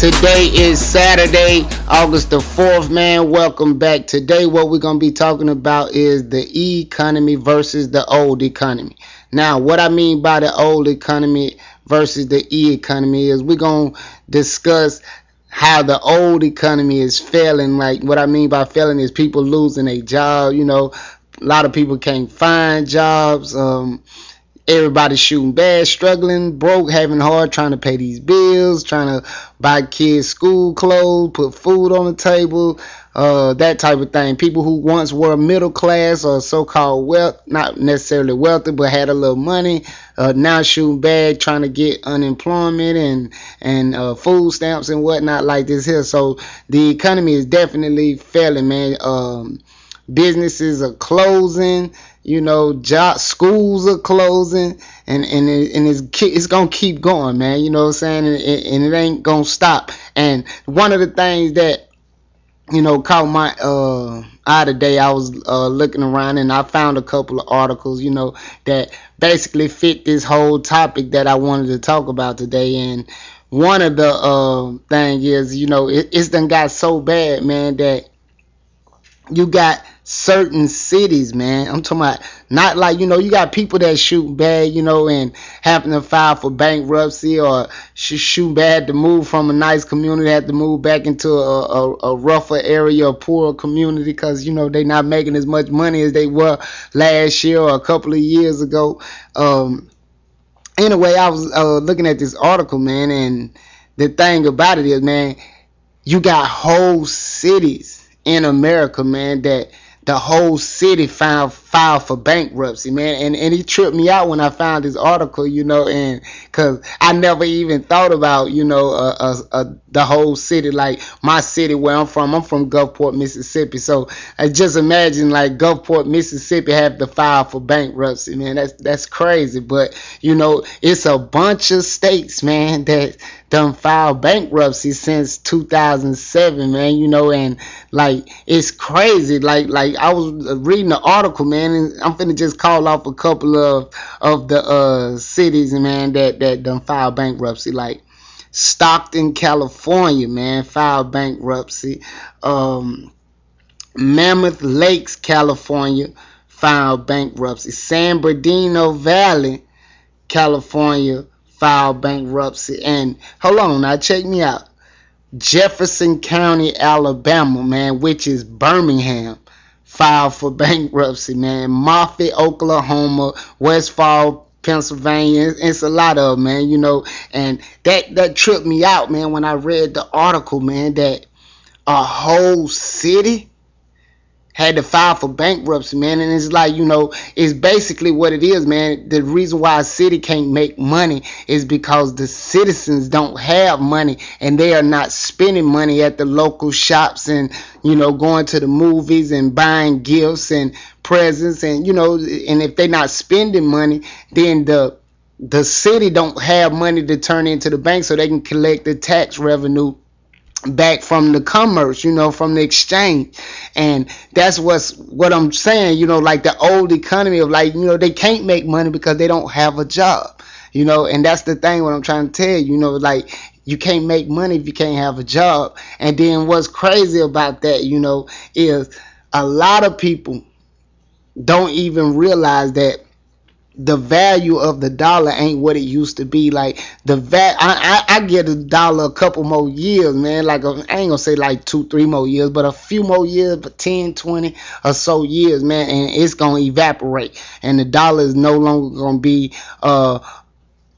Today is Saturday, August the 4th, man. Welcome back. Today, what we're going to be talking about is the economy versus the old economy. Now, what I mean by the old economy versus the economy is we're going to discuss how the old economy is failing. Like, what I mean by failing is people losing a job. You know, a lot of people can't find jobs. Everybody shooting bad, struggling, broke, having hard, trying to pay these bills, trying to buy kids school clothes, put food on the table, that type of thing. People who once were middle class or so-called wealth, not necessarily wealthy, but had a little money, now shooting bad, trying to get unemployment and food stamps and whatnot like this here. So the economy is definitely failing, man. Businesses are closing. You know, schools are closing, and it's gonna keep going, man. You know what I'm saying? And it ain't gonna stop. And one of the things that, you know, caught my eye today, I was looking around and I found a couple of articles, you know, that basically fit this whole topic that I wanted to talk about today. And one of the thing is, you know, it's done got so bad, man, that you got certain cities, man. I'm talking about not like, you know, you got people that shoot bad, you know, and happen to file for bankruptcy or shoot bad to move from a nice community, have to move back into a rougher area, a poorer community because, you know, they not making as much money as they were last year or a couple of years ago. Anyway, I was looking at this article, man, and the thing about it is, man, you got whole cities in America, man, that the whole city filed for bankruptcy, man, and he tripped me out when I found this article, you know, and because I never even thought about, you know, the whole city, like my city where I'm from Gulfport, Mississippi. So I just imagine like Gulfport, Mississippi have to file for bankruptcy, man. That's crazy, but you know, it's a bunch of states, man, that done filed bankruptcy since 2007, man, you know, and like it's crazy. Like I was reading the article, man, and I'm finna just call off a couple of the cities, man, that done filed bankruptcy. Like Stockton, California, man, filed bankruptcy. Mammoth Lakes, California, filed bankruptcy. San Bernardino Valley, California, filed bankruptcy. And hold on, now check me out. Jefferson County, Alabama, man, which is Birmingham, filed for bankruptcy, man. Moffett, Oklahoma, Westfall, Pennsylvania. It's a lot of them, man, you know. And that tripped me out, man, when I read the article, man, that a whole city had to file for bankruptcy, man. And it's like, you know, it's basically what it is, man. The reason why a city can't make money is because the citizens don't have money and they are not spending money at the local shops and, you know, going to the movies and buying gifts and presents. And, you know, and if they're not spending money, then the city don't have money to turn into the bank so they can collect the tax revenue back from the commerce, you know, from the exchange. And that's what I'm saying, you know, like the old economy of like, you know, they can't make money because they don't have a job, you know. And that's the thing what I'm trying to tell you, you know, like you can't make money if you can't have a job. And then what's crazy about that, you know, is a lot of people don't even realize that the value of the dollar ain't what it used to be. Like I get a dollar a couple more years, man. Like I ain't gonna say like 2-3 more years, but a few more years, but 10, 20 or so years, man, and it's gonna evaporate, and the dollar is no longer gonna be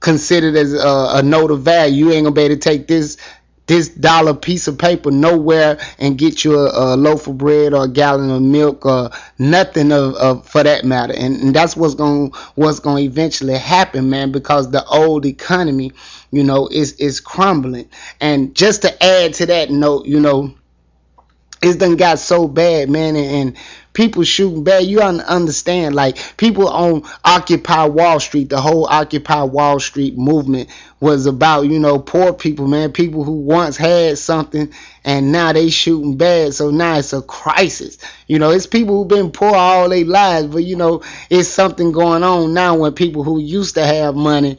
considered as a note of value. You ain't gonna be able to take this dollar piece of paper nowhere and get you a loaf of bread or a gallon of milk or nothing of for that matter. And that's what's going to eventually happen, man, because the old economy, you know, is crumbling. And just to add to that note, you know, it's done got so bad, man, and people shooting bad. You understand, like people on Occupy Wall Street, the whole Occupy Wall Street movement was about, you know, poor people, man, people who once had something and now they shooting bad. So now it's a crisis. You know, it's people who've been poor all their lives, but you know, it's something going on now when people who used to have money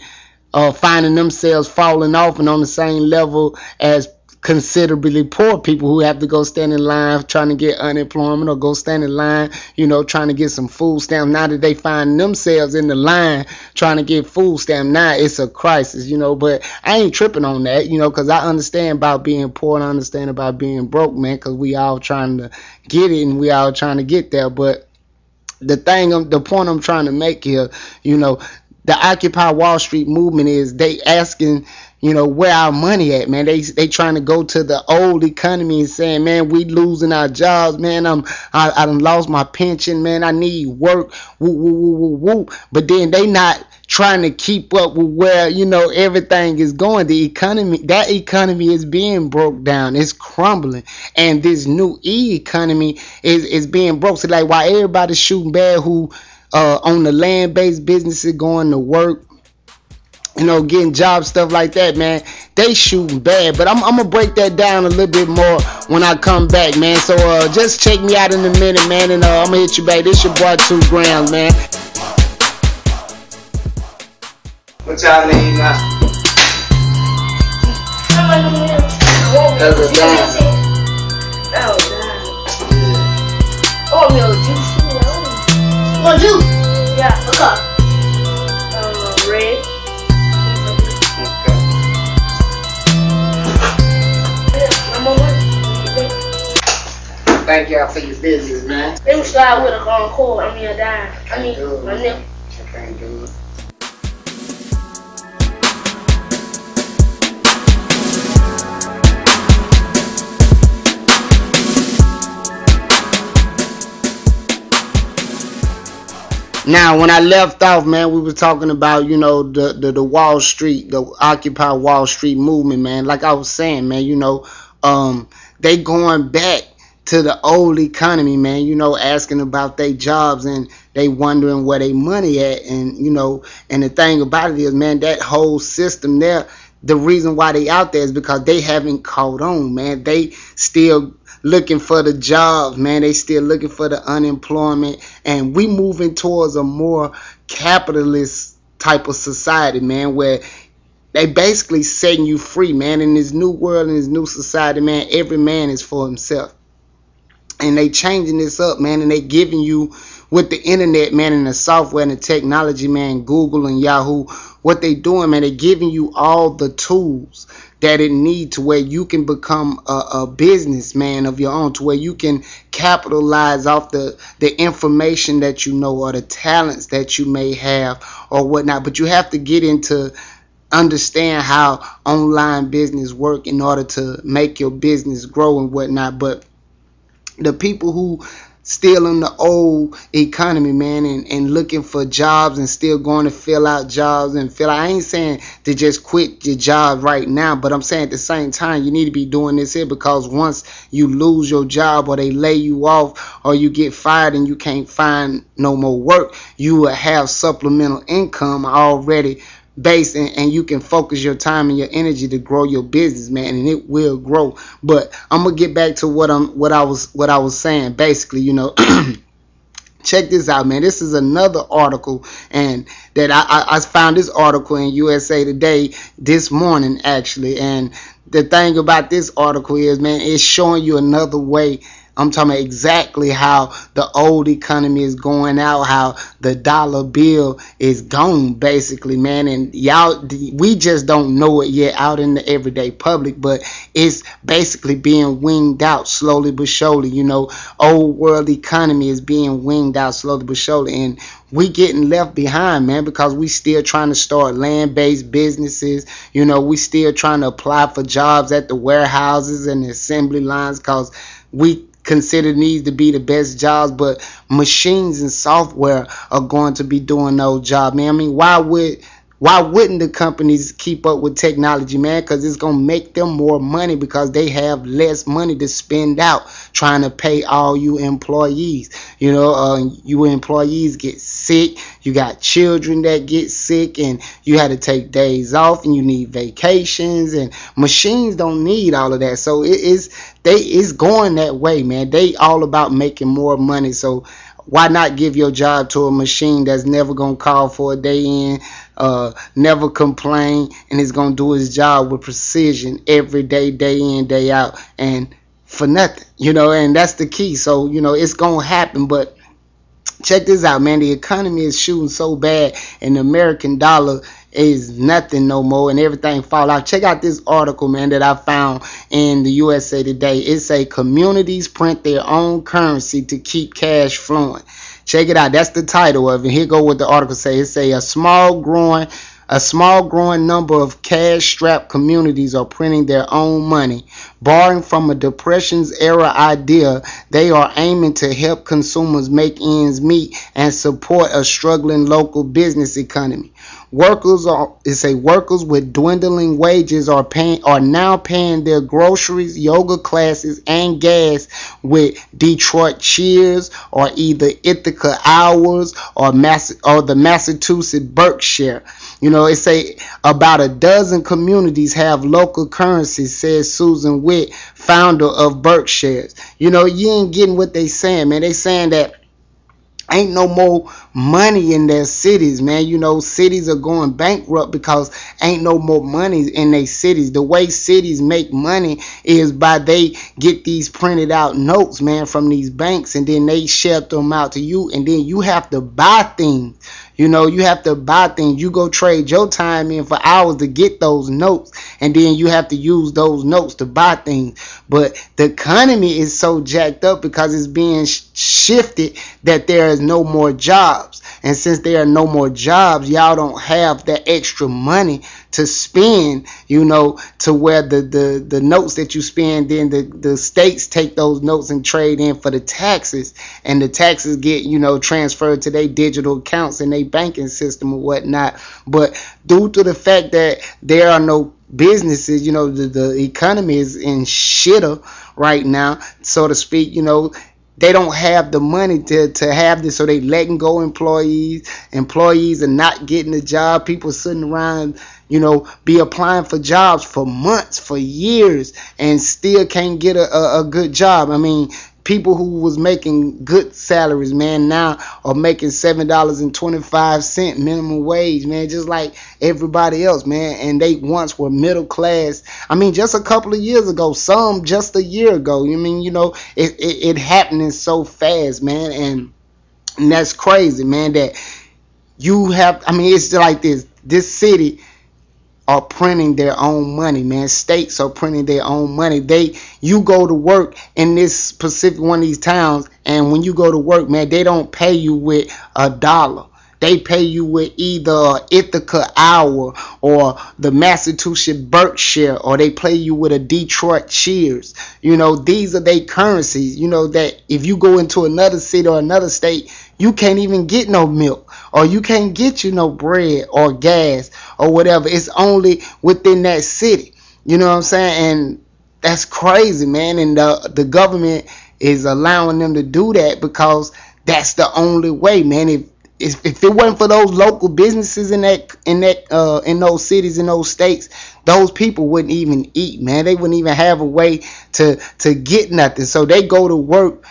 are finding themselves falling off and on the same level as considerably poor people who have to go stand in line trying to get unemployment, or go stand in line, trying to get some food stamps. Now that they find themselves in the line trying to get food stamps, now it's a crisis, but I ain't tripping on that, because I understand about being poor and I understand about being broke, man, because we all trying to get it and we all trying to get there. But the point I'm trying to make here, the Occupy Wall Street movement is they asking, where our money at, man. They trying to go to the old economy and saying, man, we losing our jobs, man. I done lost my pension, man. I need work, woo, woo, woo, woo, woo. But then they not trying to keep up with where, everything is going. That economy is being broke down. It's crumbling. And this new economy is being broke. So like, while everybody's shooting bad who on the land-based businesses going to work, getting jobs, stuff like that, man, they shooting bad. But I'm gonna break that down a little bit more when I come back, man. So just check me out in a minute, man, and I'm gonna hit you back. This your boy 2 Grams, man. What y'all need now? That's a dime. Oh, milk juice. What juice? Yeah, a cup. Red. Thank y'all for your business, man. They would slide with a cord. I mean a dime. I mean my nickel. I can't do it. Now, when I left off, man, we were talking about, the Wall Street, the Occupy Wall Street movement, man. Like I was saying, man, they going back to the old economy, man, asking about their jobs and they wondering where they money at. And, and the thing about it is, man, that whole system there, the reason why they out there is because they haven't caught on, man. They still looking for the jobs, man. They still looking for the unemployment, and we moving towards a more capitalist type of society, man, where they basically setting you free, man. In this new world, in this new society, man, every man is for himself, and they changing this up, man, and they giving you, with the internet, man, and the software and the technology, man, Google and Yahoo, what they doing, man, they giving you all the tools that it need to where you can become a businessman of your own, to where you can capitalize off the information that you know, or the talents that you may have or whatnot. But you have to get into understand how online business work in order to make your business grow and whatnot. But the people who still in the old economy, man, and looking for jobs and still going to fill out jobs and I ain't saying to just quit your job right now, but I'm saying at the same time you need to be doing this here, because once you lose your job or they lay you off or you get fired and you can't find no more work, you will have supplemental income already based, and you can focus your time and your energy to grow your business, man, and it will grow. But I'm gonna get back to what I was saying. Basically, check this out, man. This is another article, and that I found this article in USA Today this morning, actually. And the thing about this article is, man, it's showing you another way. I'm talking about exactly how the old economy is going out, how the dollar bill is gone, basically, man. And we just don't know it yet out in the everyday public, but it's basically being winged out slowly but surely. Old world economy is being winged out slowly but surely, and we getting left behind, man, because we still trying to start land-based businesses. We still trying to apply for jobs at the warehouses and the assembly lines, because we consider these to be the best jobs, but machines and software are going to be doing those jobs, man. I mean, why wouldn't the companies keep up with technology, man? Because it's going to make them more money, because they have less money to spend out trying to pay all you employees. You employees get sick, you got children that get sick, and you had to take days off, and you need vacations, and machines don't need all of that. So it's going that way, man. They all about making more money. So why not give your job to a machine that's never gonna call for a day in, never complain, and is gonna do his job with precision every day, day in, day out, and for nothing, and that's the key. So, it's gonna happen. But check this out, man. The economy is shooting so bad, and the American dollar is nothing no more, and everything fall out. Check out this article, man, that I found in the USA Today. It say communities print their own currency to keep cash flowing. Check it out. That's the title of it. Here go what the article say. It say a small growing number of cash-strapped communities are printing their own money. Borrowing from a Depressions-era idea, they are aiming to help consumers make ends meet and support a struggling local business economy. Workers with dwindling wages are now paying their groceries, yoga classes, and gas with Detroit Cheers or either Ithaca Hours or the Massachusetts Berkshire. It say about a dozen communities have local currencies, says Susan Witt, founder of Berkshires. You ain't getting what they saying, man. They saying that ain't no more money in their cities, man. Cities are going bankrupt because ain't no more money in their cities. The way cities make money is by they get these printed out notes, man, from these banks, and then they ship them out to you, and then you have to buy things. You have to buy things. You go trade your time in for hours to get those notes, and then you have to use those notes to buy things. But the economy is so jacked up because it's being shifted that there is no more jobs. And since there are no more jobs, y'all don't have that extra money to spend, to where the notes that you spend, then the states take those notes and trade in for the taxes, and the taxes get, transferred to their digital accounts and their banking system or whatnot. But due to the fact that there are no businesses, the economy is in shitter right now, so to speak. They don't have the money to have this, so they letting go employees. Employees are not getting a job. People sitting around, be applying for jobs for months, for years, and still can't get a good job. I mean, people who was making good salaries, man, now are making $7.25 minimum wage, man, just like everybody else, man. And they once were middle class. I mean, just a couple of years ago, some just a year ago. It happening so fast, man, and that's crazy, man. That you have. I mean, it's like this city are printing their own money, man. States are printing their own money. You go to work in this specific one of these towns, and when you go to work, man, they don't pay you with $1. They pay you with either Ithaca Hour or the Massachusetts Berkshire, or they pay you with a Detroit Cheers. These are their currencies. That if you go into another city or another state, you can't even get no milk, or you can't get no bread or gas or whatever. It's only within that city. You know what I'm saying? And that's crazy, man. And the government is allowing them to do that because that's the only way, man. If it wasn't for those local businesses in those cities, in those states, those people wouldn't even eat, man. They wouldn't even have a way to get nothing. So they go to work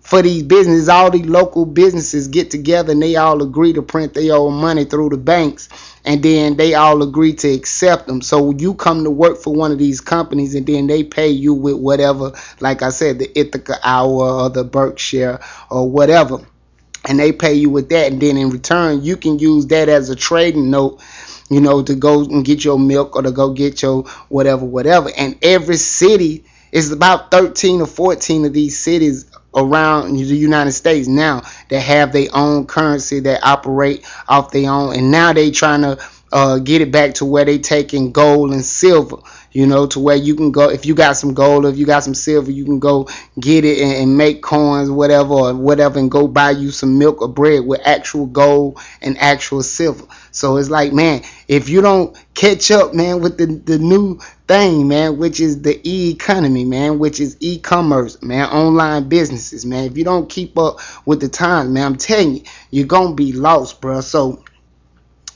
for these businesses. All these local businesses get together and they all agree to print their own money through the banks, and then they all agree to accept them. So you come to work for one of these companies, and then they pay you with whatever, like I said, the Ithaca Hour or the Berkshire or whatever, and they pay you with that, and then in return you can use that as a trading note, to go and get your milk or to go get your whatever. And every city is about 13 or 14 of these cities around the United States now that have their own currency, that operate off their own, and now they trying to get it back to where they taking gold and silver, to where you can go, if you got some gold or if you got some silver, you can go get it and make coins, whatever, and go buy you some milk or bread with actual gold and actual silver. So it's like, man, if you don't catch up, man, with the new thing, man, which is the e-economy, man, which is e-commerce, man, online businesses, man, if you don't keep up with the times, man, I'm telling you, you're gonna be lost, bro. So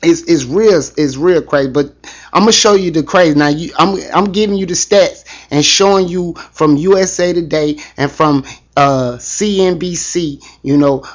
it's real crazy. But I'm gonna show you the crazy. Now I'm giving you the stats and showing you from USA Today and from CNBC,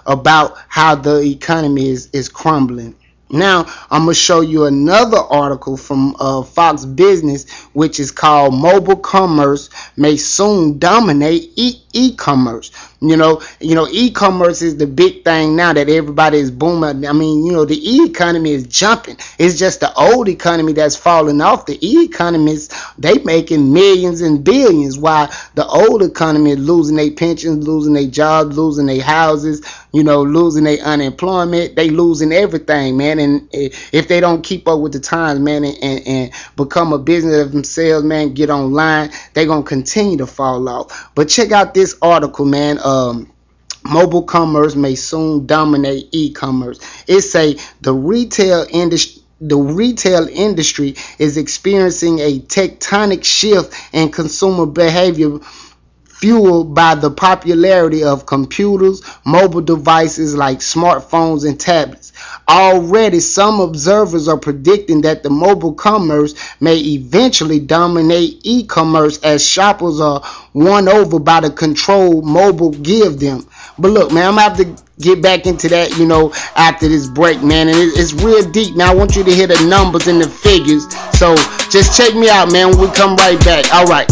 about how the economy is crumbling. Now, I'm going to show you another article from Fox Business, which is called Mobile Commerce May Soon Dominate E-Commerce. E-commerce is the big thing now that everybody is booming. I mean, the E-economy is jumping. It's just the old economy that's falling off. The E-economists, they making millions and billions, while the old economy is losing their pensions, losing their jobs, losing their houses, losing their unemployment. They losing everything, man. And if they don't keep up with the times, man, and become a business of themselves, man, get online, they're going to continue to fall off. But check out this article, man. Mobile commerce may soon dominate e-commerce. It say the retail industry is experiencing a tectonic shift in consumer behavior, fueled by the popularity of computers, mobile devices like smartphones and tablets. Already, some observers are predicting that the mobile commerce may eventually dominate e-commerce as shoppers are won over by the control mobile give them. But look, man, I'm going to have to get back into that, after this break, man. And it's real deep, man. I want you to hear the numbers and the figures. So just check me out, man, when we come right back. All right.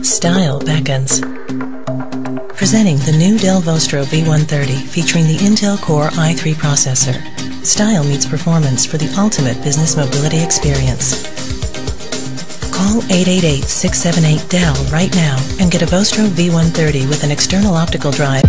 Style beckons. Presenting the new Dell Vostro V130 featuring the Intel Core i3 processor. Style meets performance for the ultimate business mobility experience. Call 888-678-DELL right now and get a Vostro V130 with an external optical drive.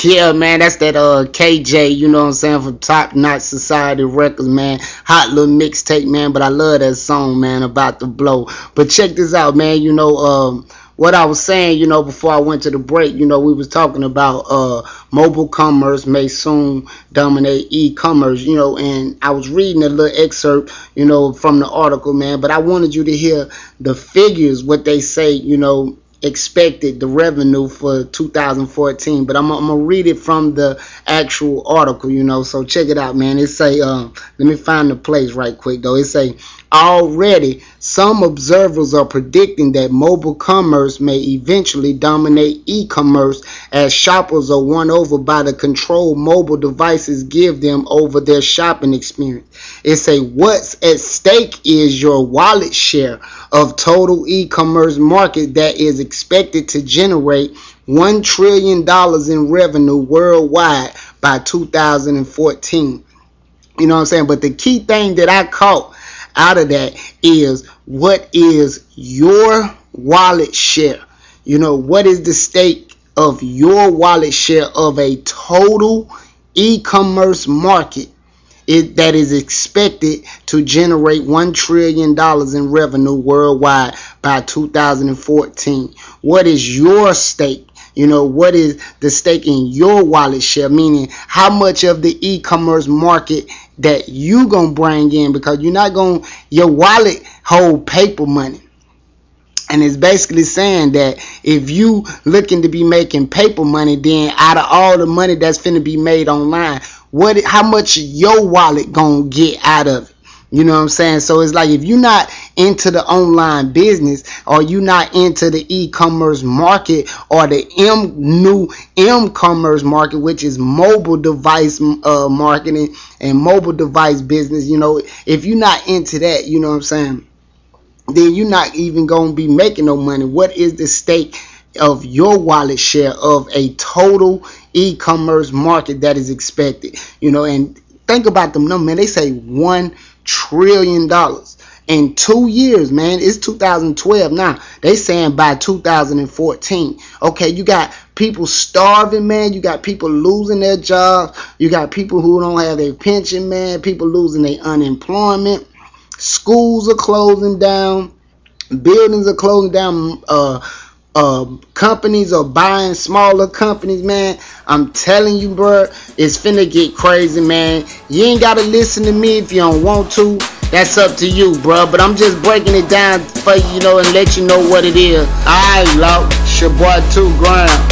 Yeah, man, that's that KJ, from Top Notch Society Records, man. Hot little mixtape, man, but I love that song, man, about to blow. But check this out, man, what I was saying, before I went to the break, we was talking about mobile commerce may soon dominate e-commerce, and I was reading a little excerpt, from the article, man, but I wanted you to hear the figures, what they say, expected the revenue for 2014, but I'm gonna read it from the actual article, so check it out, man. It say let me find the place right quick though. It say already some observers are predicting that mobile commerce may eventually dominate e-commerce as shoppers are won over by the control mobile devices give them over their shopping experience. It say what's at stake is your wallet share of total e-commerce market that is expected to generate $1 trillion in revenue worldwide by 2014. You know what I'm saying? But the key thing that I caught out of that is what is your wallet share? What is the stake of your wallet share of a total e-commerce market that is expected to generate $1 trillion in revenue worldwide by 2014. What is your stake? What is the stake in your wallet share? Meaning how much of the e-commerce market that you gonna bring in, because you're not gonna, your wallet hold paper money. And it's basically saying that if you looking to be making paper money, then out of all the money that's finna be made online, how much your wallet gonna get out of it? You know what I'm saying? So it's like if you're not into the online business, or you're not into the e-commerce market, or the new m-commerce market, which is mobile device marketing and mobile device business, if you're not into that, you know what I'm saying, then you're not even going to be making no money. What is the stake of your wallet share of a total e-commerce market that is expected? And think about them numbers, man. They say $1 trillion in 2 years, man. It's 2012 now. They saying by 2014. Okay, you got people starving, man. You got people losing their jobs. You got people who don't have their pension, man. People losing their unemployment. Schools are closing down. Buildings are closing down. Companies are buying smaller companies, man. I'm telling you, bro, it's finna get crazy, man. You ain't gotta listen to me if you don't want to. That's up to you, bro. But I'm just breaking it down for you, and let you know what it is. Alright, Law. It's your boy 2 Gram.